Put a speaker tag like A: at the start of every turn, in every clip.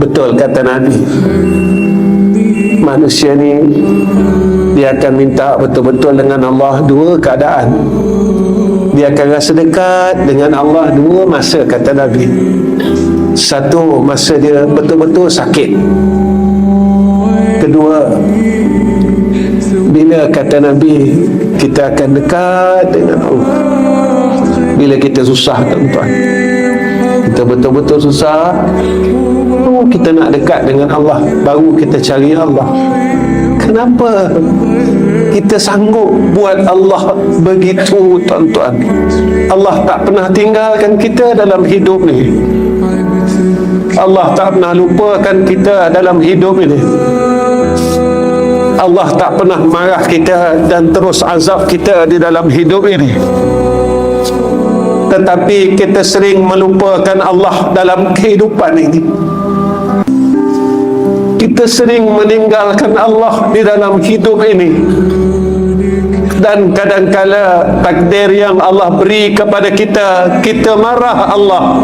A: betul kata Nabi, manusia ni dia akan minta betul-betul dengan Allah dua keadaan. Dia akan rasa dekat dengan Allah dua masa, kata Nabi. Satu, masa dia betul-betul sakit. Kedua, bila kata Nabi kita akan dekat dengan Allah bila kita susah, tuan-tuan. Kita betul-betul susah, kita nak dekat dengan Allah, baru kita cari Allah. Kenapa kita sanggup buat Allah begitu, tuan-tuan? Allah tak pernah tinggalkan kita dalam hidup ni. Allah tak pernah lupakan kita dalam hidup ini. Allah tak pernah marah kita dan terus azab kita di dalam hidup ini. Tetapi kita sering melupakan Allah dalam kehidupan ini. Kita sering meninggalkan Allah di dalam hidup ini. Dan kadang-kala takdir yang Allah beri kepada kita, kita marah Allah.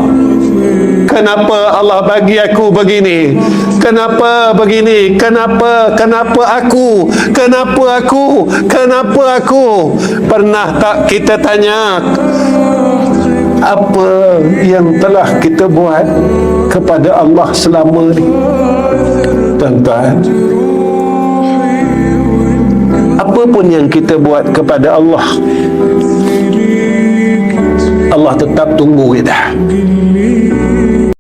A: Kenapa Allah bagi aku begini? Kenapa begini? Kenapa aku? Kenapa aku? Pernah tak kita tanya, apa yang telah kita buat kepada Allah selama ni? Tuan-tuan, apa pun yang kita buat kepada Allah, Allah tetap tunggu kita.